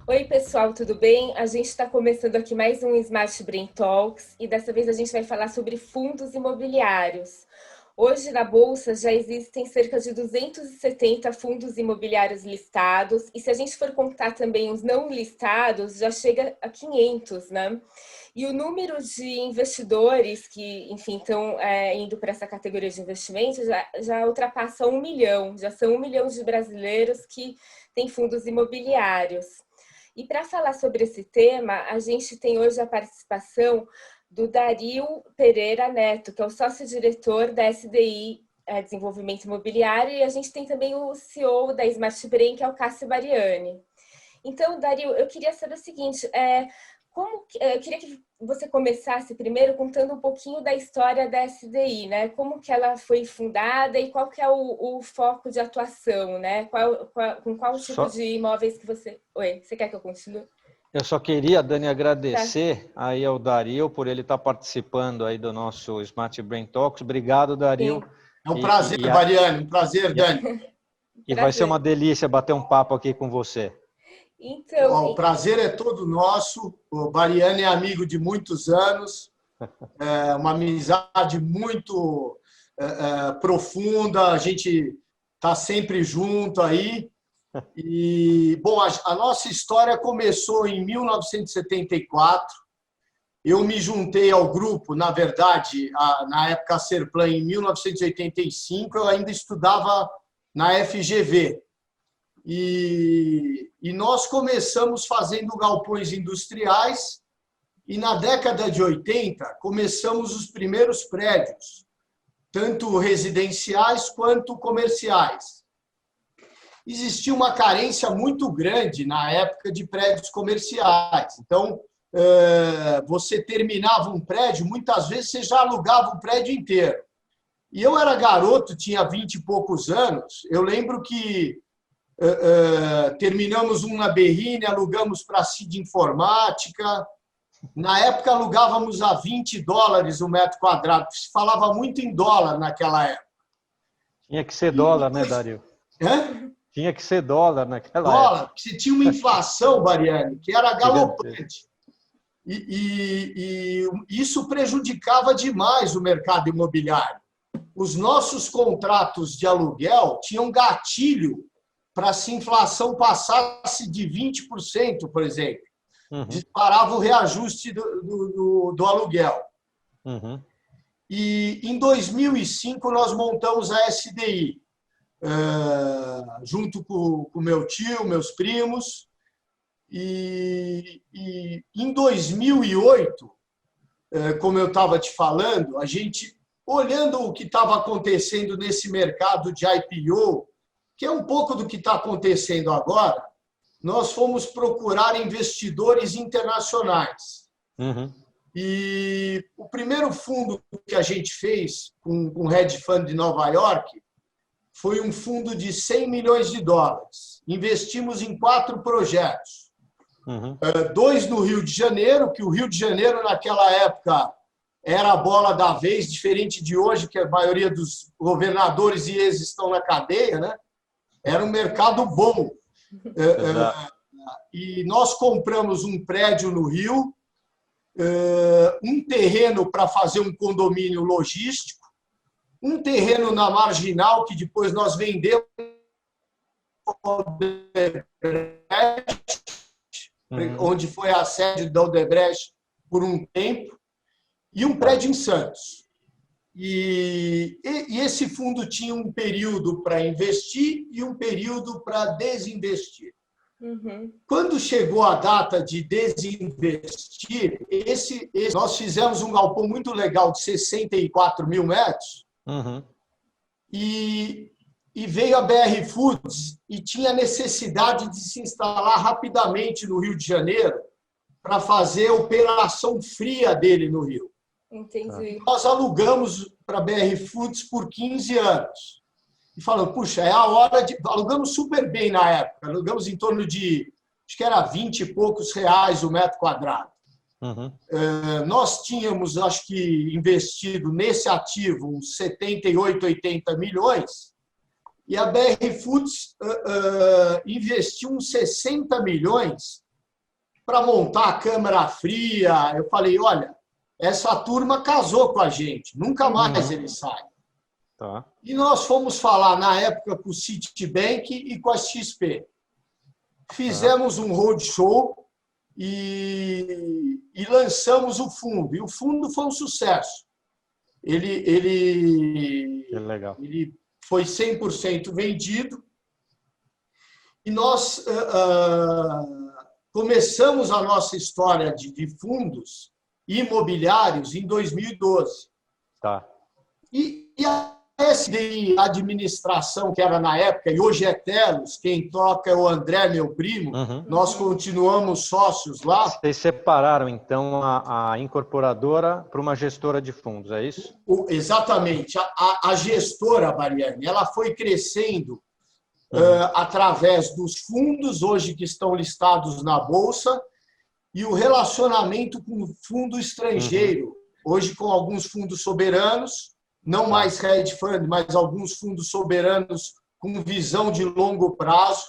Oi, pessoal, tudo bem? A gente está começando aqui mais um Smart Brain Talks e dessa vez a gente vai falar sobre fundos imobiliários. Hoje na Bolsa já existem cerca de 270 fundos imobiliários listados e se a gente for contar também os não listados, já chega a 500, né? E o número de investidores que, enfim, estão indo para essa categoria de investimento já ultrapassa 1 milhão, já são 1 milhão de brasileiros que têm fundos imobiliários. E para falar sobre esse tema, a gente tem hoje a participação do Dario Pereira Neto, que é o sócio-diretor da SDI Desenvolvimento Imobiliário, e a gente tem também o CEO da Smart Brain, que é o Cássio Bariani. Então, Dario, eu queria saber o seguinte, eu queria que você começasse primeiro contando um pouquinho da história da SDI, né? Como que ela foi fundada e qual que é o foco de atuação, né? Com qual tipo Só, de imóveis que você... Oi, você quer que eu continue? eu só queria, Dani, Tá. agradecer aí ao Dario por ele estar participando aí do nosso Smart Brain Talks. Obrigado, Dario. Sim, É um E, prazer, e, a- Bariane, um prazer, e, a- Dani. e vai ser uma prazer. delícia bater um papo aqui com você. Então, O prazer é todo nosso. O Bariane é amigo de muitos anos, é uma amizade muito profunda, a gente está sempre junto aí. E, bom, a nossa história começou em 1974. Eu me juntei ao grupo, na verdade, na época a Serplan, em 1985, eu ainda estudava na FGV. E nós começamos fazendo galpões industriais e, na década de 80, começamos os primeiros prédios, tanto residenciais quanto comerciais. Existia uma carência muito grande na época de prédios comerciais. Então, você terminava um prédio, muitas vezes você já alugava o prédio inteiro. E eu era garoto, tinha 20 e poucos anos. Eu lembro que terminamos um na Berrine, alugamos para a CID Informática. Na época, alugávamos a $20 o metro quadrado. Se falava muito em dólar naquela época. Tinha que ser dólar, né, Dario? Hã? Tinha que ser dólar naquela Dólar, época. porque você tinha uma inflação, Bariane, que era Gigantesco. galopante. E isso prejudicava demais o mercado imobiliário. Os nossos contratos de aluguel tinham gatilho para se a inflação passasse de 20%, por exemplo. Disparava o reajuste do aluguel. Uhum. E em 2005 nós montamos a SDI, junto com meu tio, meus primos. E em 2008, como eu estava te falando, a gente, olhando o que estava acontecendo nesse mercado de IPO, que é um pouco do que está acontecendo agora, nós fomos procurar investidores internacionais. Uhum. E o primeiro fundo que a gente fez com um hedge fund de Nova York foi um fundo de $100 milhões. Investimos em 4 projetos. Uhum. 2 no Rio de Janeiro, que o Rio de Janeiro, naquela época, era a bola da vez, diferente de hoje, que a maioria dos governadores e ex estão na cadeia, né? Era um mercado bom. E nós compramos um prédio no Rio, um terreno para fazer um condomínio logístico, um terreno na Marginal, que depois nós vendemos onde foi a sede da Odebrecht por um tempo, e um prédio em Santos. E esse fundo tinha um período para investir e um período para desinvestir. uhum. Quando chegou a data de desinvestir, nós fizemos um galpão muito legal de 64 mil metros. Uhum. E veio a BR Foods e tinha necessidade de se instalar rapidamente no Rio de Janeiro para fazer a operação fria dele no Rio. Entendi. Nós alugamos para a BR Foods por 15 anos. E falamos, puxa, é a hora de... Alugamos super bem na época, alugamos em torno de, acho que era 20 e poucos reais o metro quadrado. Uhum. Nós tínhamos, acho que, investido nesse ativo uns 78, 80 milhões, e a BR Foods investiu uns 60 milhões para montar a câmara fria. Eu falei, olha, essa turma casou com a gente, nunca mais eles saem. Tá. E nós fomos falar, na época, com o Citibank e com a XP. Fizemos um roadshow e lançamos o fundo. E o fundo foi um sucesso. Ele foi 100% vendido. E nós começamos a nossa história de fundos imobiliários em 2012. Tá. E a SDI Administração, que era na época, e hoje é Telos, quem toca é o André, meu primo, nós continuamos sócios lá. Vocês separaram, então, a incorporadora para uma gestora de fundos, é isso? Exatamente. A gestora, Bariani, ela foi crescendo através dos fundos, hoje que estão listados na Bolsa, e o relacionamento com o fundo estrangeiro, hoje com alguns fundos soberanos, não mais hedge fund, mas alguns fundos soberanos com visão de longo prazo.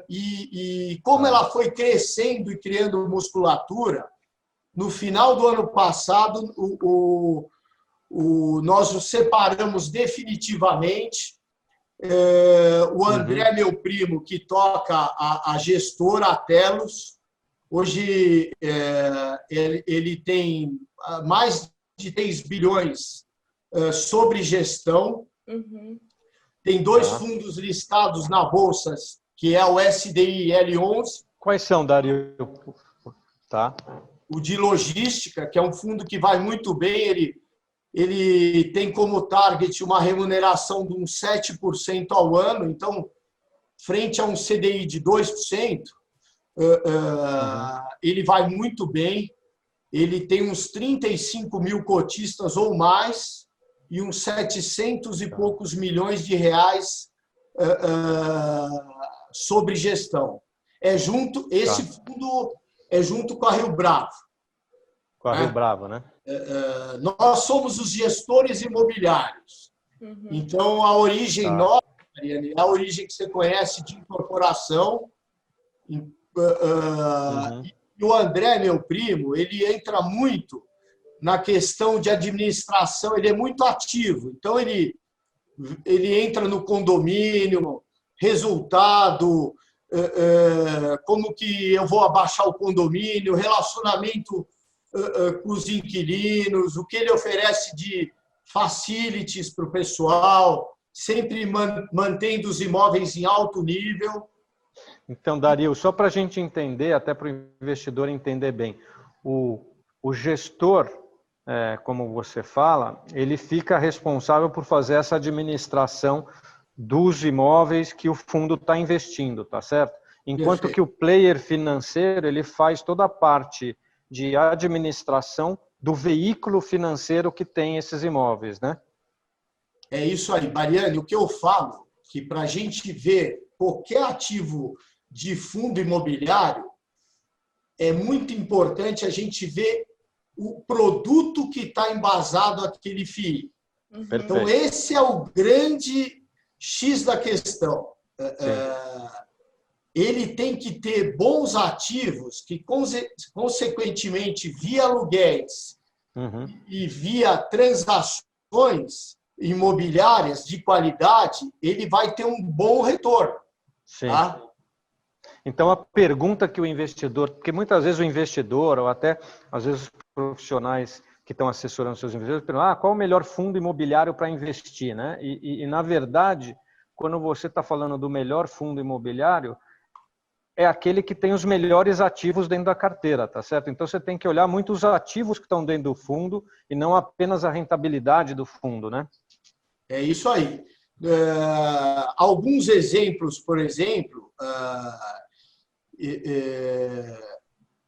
E como ela foi crescendo e criando musculatura, no final do ano passado, nós nos separamos definitivamente. O André, meu primo, que toca a gestora, a Telos, hoje ele tem mais de 3 bilhões sobre gestão. Tem 2 fundos listados na Bolsa, que é o SDI L11. Quais são, Dario? Tá. O de logística, que é um fundo que vai muito bem, ele tem como target uma remuneração de uns 7% ao ano, então, frente a um CDI de 2%, ele vai muito bem. Ele tem uns 35 mil cotistas ou mais e uns 700 e poucos milhões de reais sobre gestão. Esse fundo é junto com a Rio Bravo. Com a Rio Bravo, né? Nós somos os gestores imobiliários. Então, a origem nossa, Mariane, é a origem que você conhece de incorporação. E o André, meu primo, ele entra muito na questão de administração, ele é muito ativo. Então, ele entra no condomínio, resultado, como que eu vou abaixar o condomínio, relacionamento com os inquilinos, o que ele oferece de facilities para o pessoal, sempre mantendo os imóveis em alto nível. Então, Dario, só para a gente entender, até para o investidor entender bem, o gestor, como você fala, ele fica responsável por fazer essa administração dos imóveis que o fundo está investindo, tá certo? Enquanto que o player financeiro, ele faz toda a parte de administração do veículo financeiro que tem esses imóveis, né? É isso aí, Mariane. O que eu falo, que para a gente ver qualquer ativo de fundo imobiliário, é muito importante a gente ver o produto que está embasado aquele FII. Então, esse é o grande X da questão. Ele tem que ter bons ativos que, consequentemente, via aluguéis e via transações imobiliárias de qualidade, ele vai ter um bom retorno. Sim. Tá? Então, a pergunta que o investidor, porque muitas vezes o investidor, ou até às vezes os profissionais que estão assessorando seus investidores, perguntam, qual o melhor fundo imobiliário para investir, né? E, na verdade, quando você está falando do melhor fundo imobiliário, é aquele que tem os melhores ativos dentro da carteira, tá certo? Então, você tem que olhar muito os ativos que estão dentro do fundo e não apenas a rentabilidade do fundo, né? É isso aí. Alguns exemplos, por exemplo,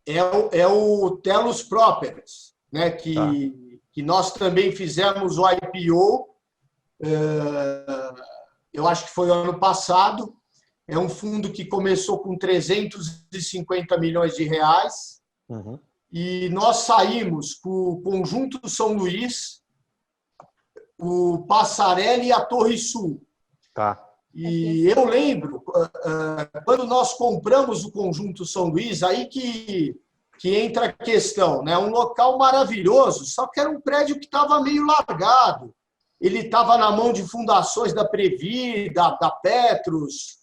é o Telos Properties, né? Que nós também fizemos o IPO, eu acho que foi ano passado. É um fundo que começou com 350 milhões de reais e nós saímos com o Conjunto São Luís, o Passarelli e a Torre Sul. Tá. E eu lembro, quando nós compramos o Conjunto São Luís, aí que entra a questão, né? Um local maravilhoso, só que era um prédio que estava meio largado. Ele estava na mão de fundações da Previ, da Petros,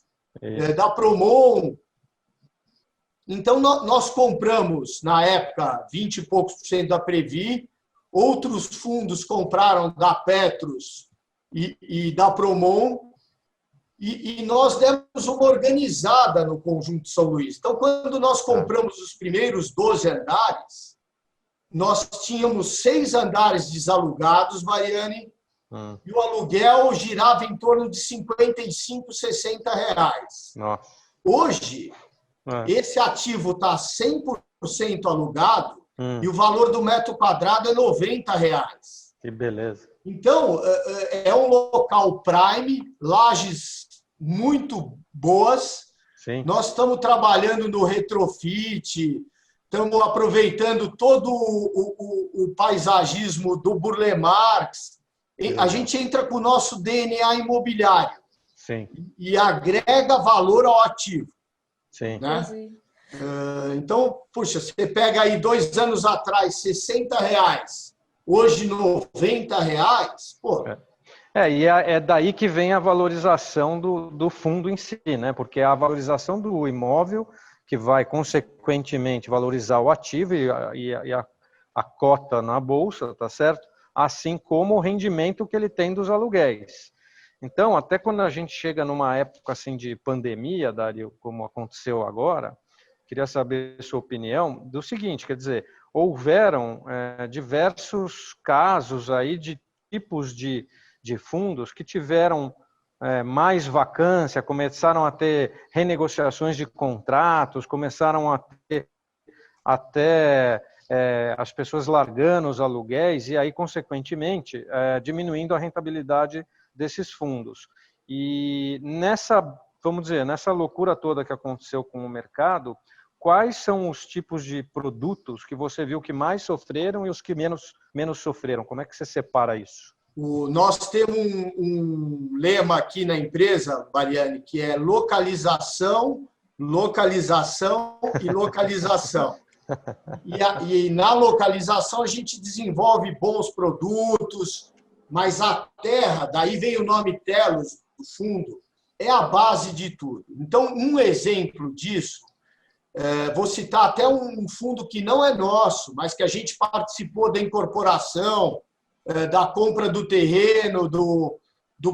da Promon. Então, nós compramos, na época, 20 e poucos por cento da Previ, outros fundos compraram da Petros e da Promon, e nós demos uma organizada no Conjunto São Luís. Então, quando nós compramos os primeiros 12 andares, nós tínhamos 6 andares desalugados, Mariane, e o aluguel girava em torno de R$55, R$60. Nossa. Hoje, esse ativo está 100% alugado e o valor do metro quadrado é R$90. Que beleza. Então, é um local prime, lajes muito boas. Sim. Nós estamos trabalhando no retrofit, estamos aproveitando todo o paisagismo do Burle Marx. A gente entra com o nosso DNA imobiliário. Sim. E agrega valor ao ativo. Sim. Né? Então, puxa, você pega aí 2 anos atrás R$60, hoje R$90, pô. E é daí que vem a valorização do fundo em si, né? Porque é a valorização do imóvel que vai, consequentemente, valorizar o ativo e a cota na bolsa, tá certo? Assim como o rendimento que ele tem dos aluguéis. Então, até quando a gente chega numa época assim de pandemia, Dario, como aconteceu agora, queria saber a sua opinião do seguinte, quer dizer, houveram diversos casos aí de tipos de fundos que tiveram mais vacância, começaram a ter renegociações de contratos, começaram a ter até as pessoas largando os aluguéis e aí, consequentemente, diminuindo a rentabilidade desses fundos. E vamos dizer, nessa loucura toda que aconteceu com o mercado, quais são os tipos de produtos que você viu que mais sofreram e os que menos sofreram? Como é que você separa isso? Nós temos um lema aqui na empresa, Mariane, que é localização, localização e localização. E na localização a gente desenvolve bons produtos, mas a terra, daí vem o nome Telos, do fundo, é a base de tudo. Então, um exemplo disso, vou citar até um fundo que não é nosso, mas que a gente participou da incorporação, da compra do terreno, do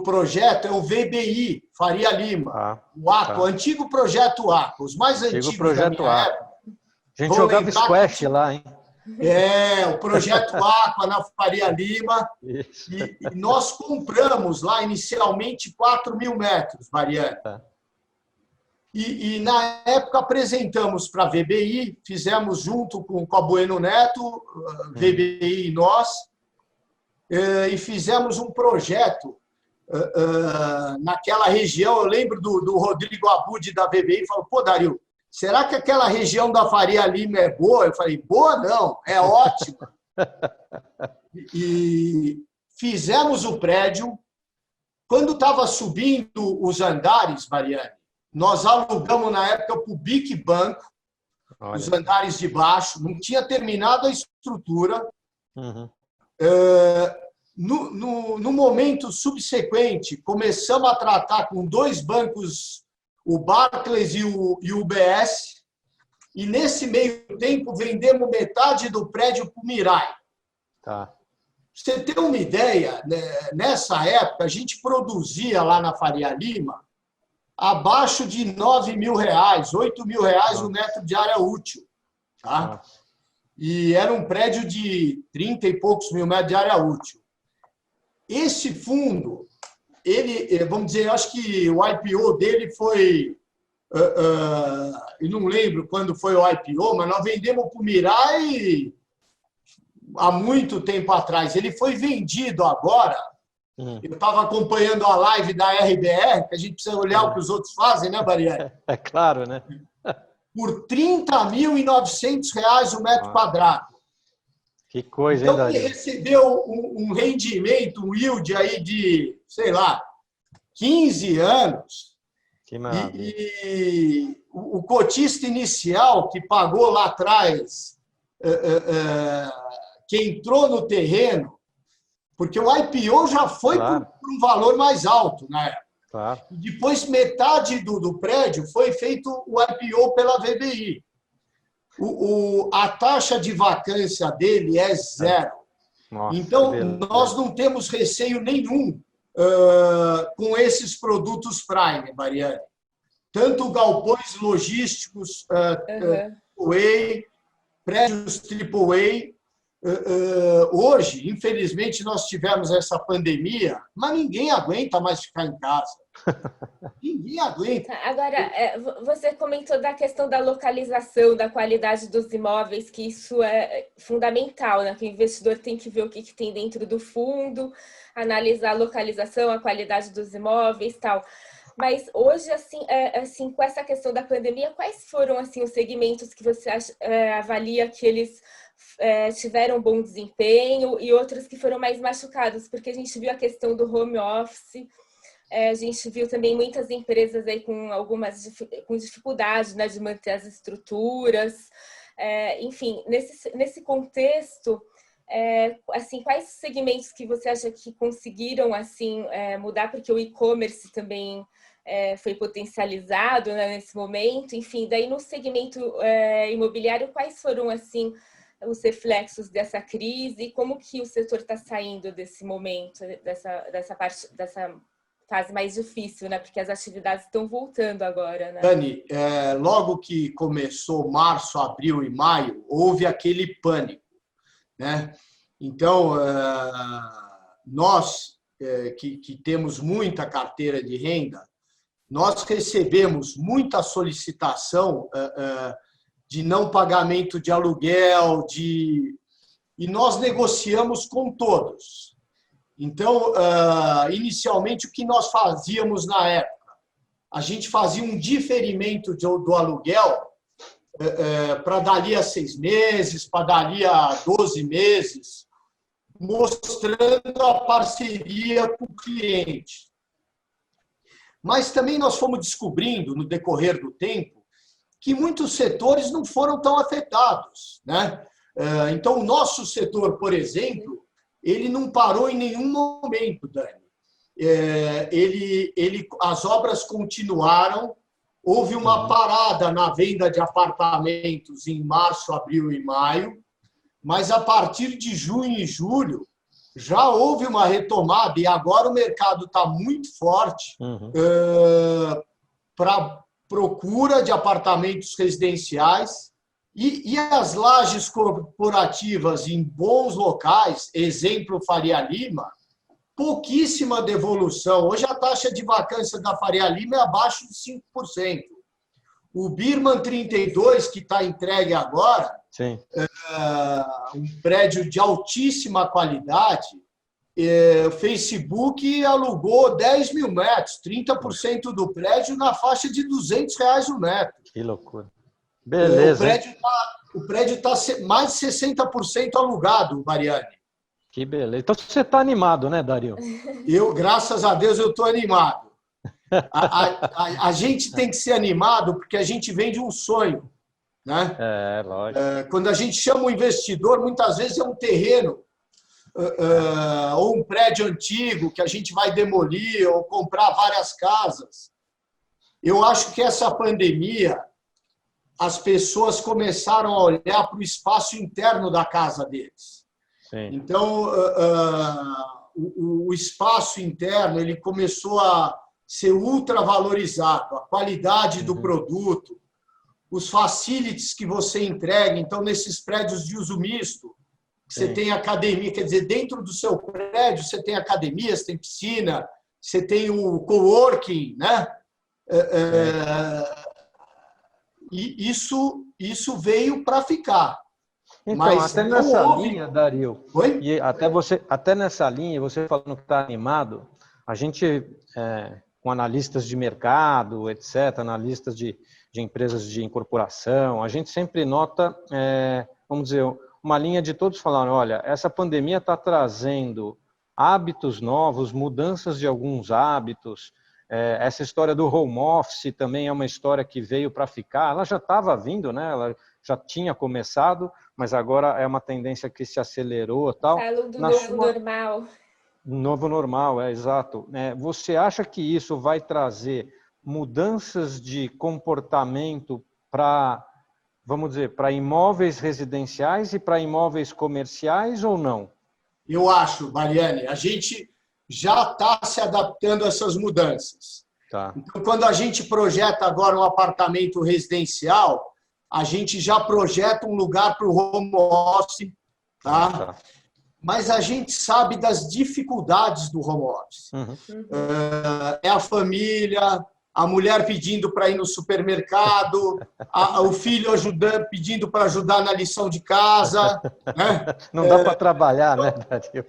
projeto, é o VBI, Faria Lima, o Aqua, o antigo projeto Aqua, os mais antigos da minha época. A gente jogava squash lá, hein? O projeto Aqua na Faria Lima. E nós compramos lá inicialmente 4.000 metros, Mariane. E na época apresentamos para a VBI, fizemos junto com a Bueno Neto, VBI e nós, e fizemos um projeto naquela região. Eu lembro do Rodrigo Abud da VBI, falou, pô, Dario, será que aquela região da Faria Lima é boa? Eu falei, boa não, é ótima. E fizemos o prédio. Quando estava subindo os andares, Mariane, nós alugamos na época para o BIC Banco, os andares de baixo, não tinha terminado a estrutura. No momento subsequente, começamos a tratar com 2 bancos, o Barclays e o UBS, e nesse meio tempo vendemos metade do prédio para o Mirai. Tá. Você ter uma ideia, nessa época a gente produzia lá na Faria Lima abaixo de R$9.000, R$8.000 o metro de área útil. Tá? E era um prédio de 30 e poucos mil metros de área útil. Esse fundo, ele, vamos dizer, acho que o IPO dele foi, eu não lembro quando foi o IPO, mas nós vendemos para o Mirai há muito tempo atrás. Ele foi vendido agora. Eu estava acompanhando a live da RBR, que a gente precisa olhar o que os outros fazem, né, Mariane? É claro, né? Por R$30.900 o metro quadrado. Que coisa, então, hein, Dario? ele recebeu um rendimento, um yield aí de, sei lá, 15 anos. Que maravilha. E o cotista inicial que pagou lá atrás, que entrou no terreno, porque o IPO já foi Claro. por um valor mais alto na época. Claro. E depois, metade do prédio foi feito o IPO pela VBI. A taxa de vacância dele é zero. Nossa, Então, beleza. nós não temos receio nenhum com esses produtos Prime, Mariane. Tanto galpões logísticos AAA, prédios AAA. Hoje, infelizmente, nós tivemos essa pandemia, mas ninguém aguenta mais ficar em casa. Ninguém aguenta. Agora, você comentou da questão da localização, da qualidade dos imóveis, que isso é fundamental, né? Que o investidor tem que ver o que tem dentro do fundo, analisar a localização, a qualidade dos imóveis e tal. Mas hoje, assim, com essa questão da pandemia, quais foram assim, os segmentos que você avalia que eles tiveram bom desempenho e outros que foram mais machucados? Porque a gente viu a questão do home office, a gente viu também muitas empresas aí com dificuldade, né, de manter as estruturas. Enfim, nesse contexto, assim, quais segmentos que você acha que conseguiram assim, mudar? Porque o e-commerce também foi potencializado, né, nesse momento. Enfim, daí no segmento imobiliário, quais foram assim os reflexos dessa crise e como que o setor está saindo desse momento, dessa fase mais difícil, né? Porque as atividades estão voltando agora, né? Dani, logo que começou março, abril e maio, houve aquele pânico, né? Então, nós que temos muita carteira de renda, nós recebemos muita solicitação de não pagamento de aluguel, e nós negociamos com todos. Então, inicialmente, o que nós fazíamos na época? A gente fazia um diferimento do aluguel para dali a 6 meses, para dali a 12 meses, mostrando a parceria com o cliente. Mas também nós fomos descobrindo, no decorrer do tempo, que muitos setores não foram tão afetados, né? Então, o nosso setor, por exemplo, ele não parou em nenhum momento, Dani. As obras continuaram, houve uma parada na venda de apartamentos em março, abril e maio, mas a partir de junho e julho já houve uma retomada e agora o mercado está muito forte para procura de apartamentos residenciais e as lajes corporativas em bons locais, exemplo Faria Lima, pouquíssima devolução. Hoje a taxa de vacância da Faria Lima é abaixo de 5%. O Birman 32, que está entregue agora, Sim. Um prédio de altíssima qualidade, o Facebook alugou 10 mil metros, 30% do prédio na faixa de R$200 o metro. Que loucura. Beleza. O prédio está mais de 60% alugado, Mariane. Que beleza. Então você está animado, né, Dario? Graças a Deus, eu estou animado. A gente tem que ser animado porque a gente vende um sonho, né? Lógico. Quando a gente chama o investidor, muitas vezes é um terreno ou um prédio antigo que a gente vai demolir ou comprar várias casas. Eu acho que essa pandemia, as pessoas começaram a olhar para o espaço interno da casa deles. Sim. Então, o espaço interno ele começou a ser ultravalorizado, a qualidade do produto, os facilities que você entrega. Então, nesses prédios de uso misto, você tem academia, quer dizer, dentro do seu prédio você tem academia, você tem piscina, você tem o coworking, né? E isso veio para ficar. Então, mas até nessa linha, Dario, e até nessa linha, você falando que está animado, a gente, com analistas de mercado, etc., analistas de empresas de incorporação, a gente sempre nota, vamos dizer, uma linha de todos falando, olha, essa pandemia está trazendo hábitos novos, mudanças de alguns hábitos, Essa história do home office também é uma história que veio para ficar. Ela já estava vindo, né? Ela já tinha começado, mas agora é uma tendência que se acelerou, tal. Falam do novo normal. Novo normal, exato. Você acha que isso vai trazer mudanças de comportamento para, vamos dizer, para imóveis residenciais e para imóveis comerciais ou não? Eu acho, Mariane, a gente já está se adaptando a essas mudanças. Tá. Então, quando a gente projeta agora um apartamento residencial, a gente já projeta um lugar para o home office, tá? Mas a gente sabe das dificuldades do home office. É a família, a mulher pedindo para ir no supermercado, o filho ajudando, pedindo para ajudar na lição de casa. Né? Não dá para trabalhar, né, Dario?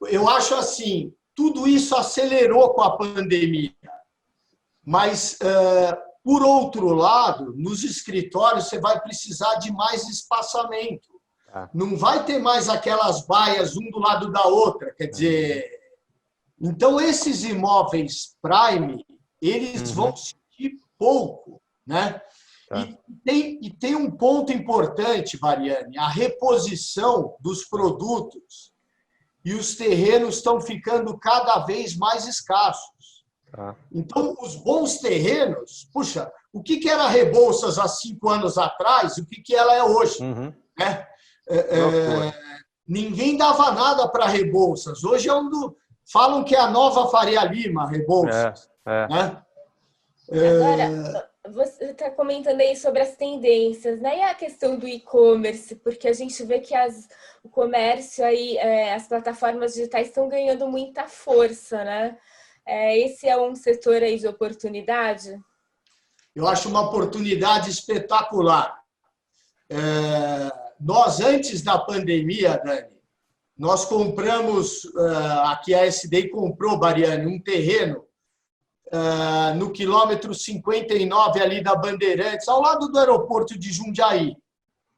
Eu acho assim, tudo isso acelerou com a pandemia. Mas, por outro lado, nos escritórios você vai precisar de mais espaçamento. Não vai ter mais aquelas baias um do lado da outra. Quer dizer, então esses imóveis prime, eles vão sentir pouco, né? E tem um ponto importante, Mariane, a reposição dos produtos e os terrenos estão ficando cada vez mais escassos. Então, os bons terrenos, puxa, o que era Rebouças há 5 anos atrás, o que ela é hoje? Né? Ninguém dava nada para Rebouças. Hoje falam que é a nova Faria Lima, Rebouças. Né? Agora, você está comentando aí sobre as tendências, né? E a questão do e-commerce, porque a gente vê que o comércio aí, as plataformas digitais estão ganhando muita força, né? Esse é um setor aí de oportunidade? Eu acho uma oportunidade espetacular. Nós, antes da pandemia, Dani, nós compramos, aqui a SDI comprou, Mariane, um terreno no quilômetro 59 ali da Bandeirantes, ao lado do aeroporto de Jundiaí,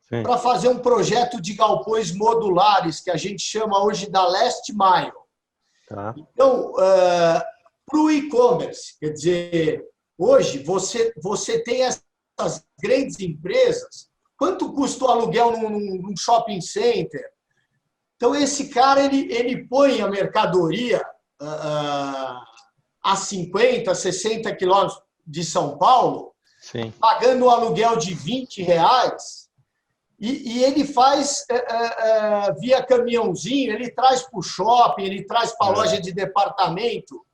para fazer um projeto de galpões modulares, que a gente chama hoje da Last Mile. Então, para o e-commerce, quer dizer, hoje você tem essas grandes empresas. Quanto custa o aluguel num shopping center? Então, esse cara ele põe a mercadoria a 50, 60 quilômetros de São Paulo, pagando um aluguel de R$20, e ele faz via caminhãozinho, ele traz para o shopping, ele traz para a loja de departamento,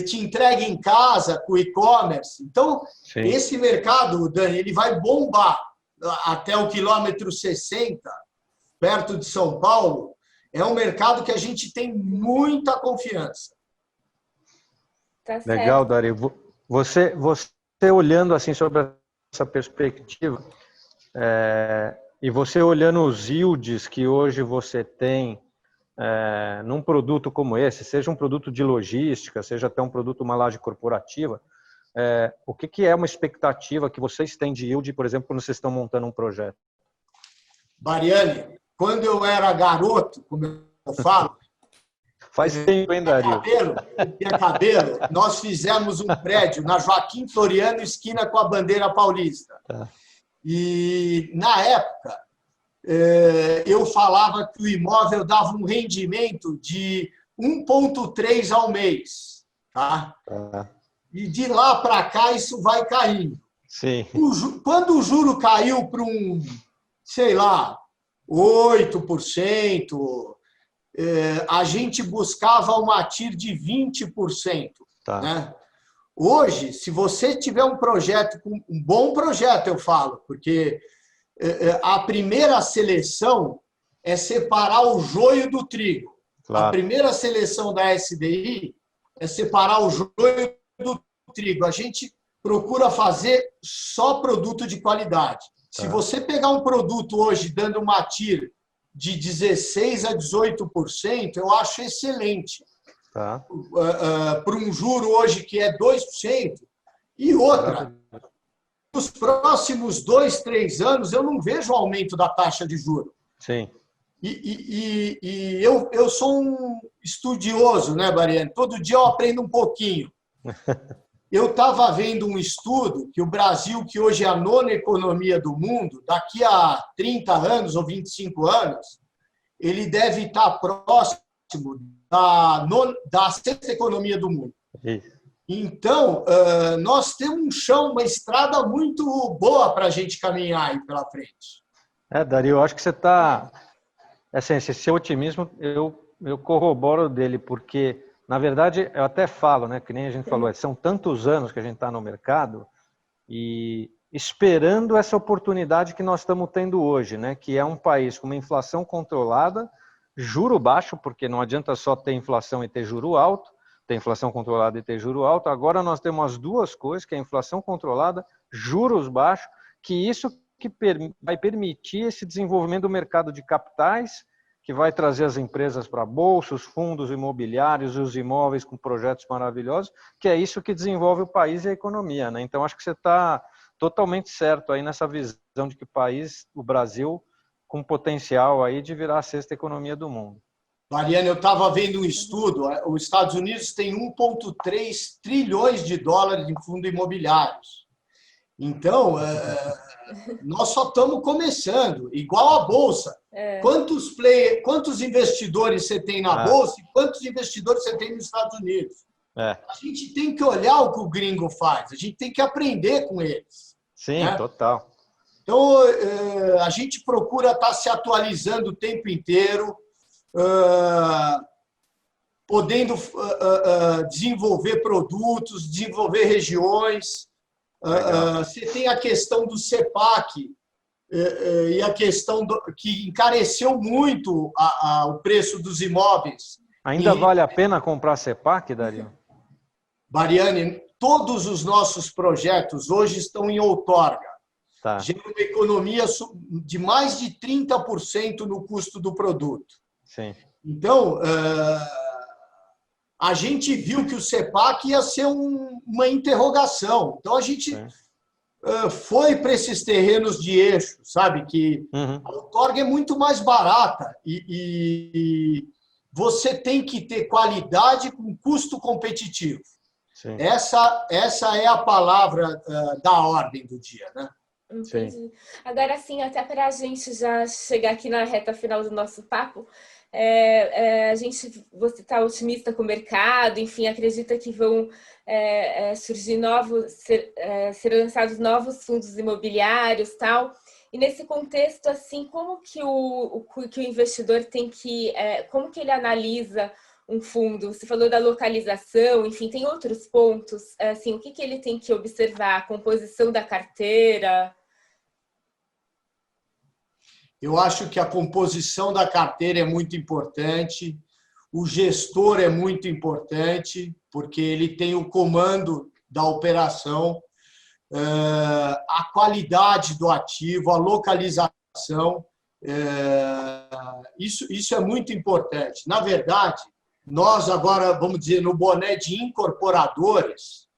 te entrega em casa com o e-commerce. Então, esse mercado, Dani, ele vai bombar até o quilômetro 60, perto de São Paulo. É um mercado que a gente tem muita confiança. Legal, Dario. Você olhando assim sobre essa perspectiva, e você olhando os yields que hoje você tem num produto como esse, seja um produto de logística, seja até um produto, uma laje corporativa, o que é uma expectativa que vocês têm de yield, por exemplo, quando vocês estão montando um projeto? Mariane, quando eu era garoto, como eu falo, faz tempo, hein, Dario? Tinha cabelo, nós fizemos um prédio na Joaquim Floriano, esquina com a Bandeira Paulista. E, na época, eu falava que o imóvel dava um rendimento de 1,3 ao mês. Tá? E de lá para cá, isso vai caindo. Quando o juro caiu para sei lá, 8%, a gente buscava uma TIR de 20%. Né? Hoje, se você tiver um projeto, um bom projeto, eu falo, porque a primeira seleção é separar o joio do trigo. A primeira seleção da SDI é separar o joio do trigo. A gente procura fazer só produto de qualidade. Se você pegar um produto hoje dando uma TIR de 16% a 18%, eu acho excelente. Para um juro hoje que é 2%. E outra, nos próximos 2, 3 anos, eu não vejo aumento da taxa de juros. Eu sou um estudioso, né, Mariane? Todo dia eu aprendo um pouquinho. Eu estava vendo um estudo que o Brasil, que hoje é a nona economia do mundo, daqui a 30 anos ou 25 anos, ele deve estar próximo da sexta economia do mundo. Então, nós temos um chão, uma estrada muito boa para a gente caminhar aí pela frente. Dario, eu acho que você está... Assim, esse seu otimismo, eu corroboro dele, porque, na verdade, eu até falo, né, que nem a gente falou, são tantos anos que a gente está no mercado e esperando essa oportunidade que nós estamos tendo hoje, né, que é um país com uma inflação controlada, juro baixo, porque não adianta só ter inflação e ter juro alto, ter inflação controlada e ter juro alto. Agora nós temos as duas coisas, que é a inflação controlada, juros baixos, que isso que vai permitir esse desenvolvimento do mercado de capitais, que vai trazer as empresas para a bolsa, os fundos imobiliários, os imóveis com projetos maravilhosos, que é isso que desenvolve o país e a economia, né? Então, acho que você está totalmente certo aí nessa visão de que o Brasil, com potencial aí de virar a sexta economia do mundo. Mariana, eu estava vendo um estudo, os Estados Unidos têm 1,3 trilhões de dólares em fundos imobiliários. Então, nós só estamos começando, igual a Bolsa. Quantos investidores você tem na Bolsa e quantos investidores você tem nos Estados Unidos? A gente tem que olhar o que o gringo faz, a gente tem que aprender com eles. Sim, né? Total. Então, a gente procura estar se atualizando o tempo inteiro, podendo desenvolver produtos, desenvolver regiões. Você tem a questão do CEPAC e a questão que encareceu muito o preço dos imóveis. Ainda vale a pena comprar CEPAC, Dario? Mariane, todos os nossos projetos hoje estão em outorga. Gera uma economia de mais de 30% no custo do produto. Sim. Então, a gente viu que o CEPAC ia ser uma interrogação. Então, a gente foi para esses terrenos de eixo, sabe? Que a outorga é muito mais barata e você tem que ter qualidade com custo competitivo. Sim. Essa é a palavra da ordem do dia, né? Entendi. Sim. Agora, sim, até para a gente já chegar aqui na reta final do nosso papo, você está otimista com o mercado, enfim, acredita que vão surgir ser lançados novos fundos imobiliários, tal. E nesse contexto, assim, como que o investidor tem que, como que ele analisa um fundo? Você falou da localização, enfim, tem outros pontos, assim, o que ele tem que observar? A composição da carteira? Eu acho que a composição da carteira é muito importante, o gestor é muito importante, porque ele tem o comando da operação, a qualidade do ativo, a localização, isso é muito importante. Na verdade, nós agora, vamos dizer, no boné de incorporadores,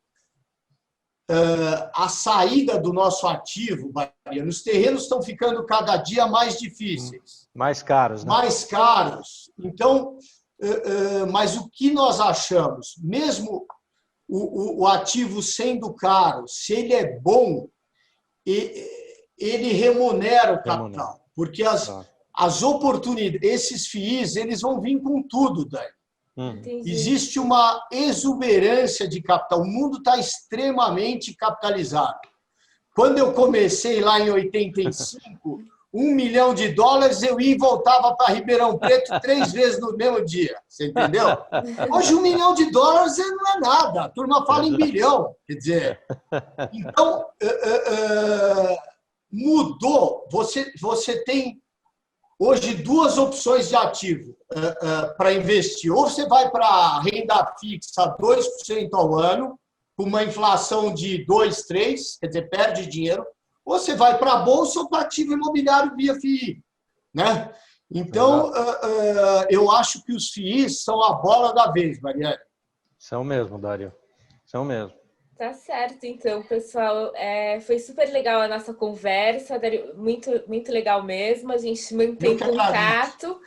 a saída do nosso ativo, Mariana, os terrenos estão ficando cada dia mais difíceis. Mais caros, né? Mais caros. Então, mas o que nós achamos? Mesmo o ativo sendo caro, se ele é bom, ele remunera o capital. Porque as oportunidades, esses FIIs, eles vão vir com tudo, Dani. Existe uma exuberância de capital. O mundo está extremamente capitalizado. Quando eu comecei lá em 85, $1 milhão, eu ia e voltava para Ribeirão Preto 3 vezes no mesmo dia. Você entendeu? Hoje $1 milhão não é nada. A turma fala em bilhão. Quer dizer, então, mudou. Você tem hoje 2 opções de ativo para investir. Ou você vai para a renda fixa 2% ao ano, com uma inflação de 2, 3, quer dizer, perde dinheiro, ou você vai para a Bolsa ou para ativo imobiliário via FII. Né? Então, eu acho que os FIIs são a bola da vez, Mariana. São mesmo, Dario. São mesmo. Tá certo, então, pessoal. Foi super legal a nossa conversa, Dario, muito legal mesmo. A gente Eu mantém que agradeço. contato.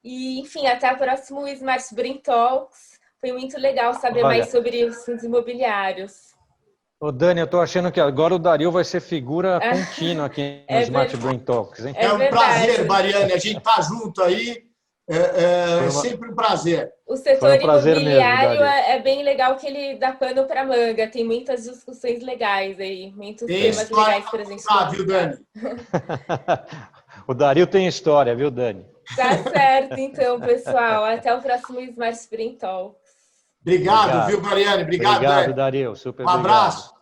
E, enfim, até o próximo Smart Brain Talks. Foi muito legal saber mais Olha, sobre os fundos imobiliários. ô Dani, eu estou achando que agora o Dario vai ser figura contínua aqui no É, Smart Brain Talks, hein? é É um prazer, verdade. Mariane. A gente tá junto aí. Foi É uma, sempre um prazer. O foi um setor prazer mesmo, imobiliário Dario. é bem legal que ele dá pano para manga. Tem muitas discussões legais aí, muitos Tem temas história legais para para a gente contar, viu, conversar. Dani? O Dario tem história, viu, Dani? Tá certo, então, pessoal. Até o próximo Smart Brain Talk. Obrigado, viu, Obrigado. Mariane? Obrigado, Obrigado, Dani. Dario. Super Um obrigado. abraço.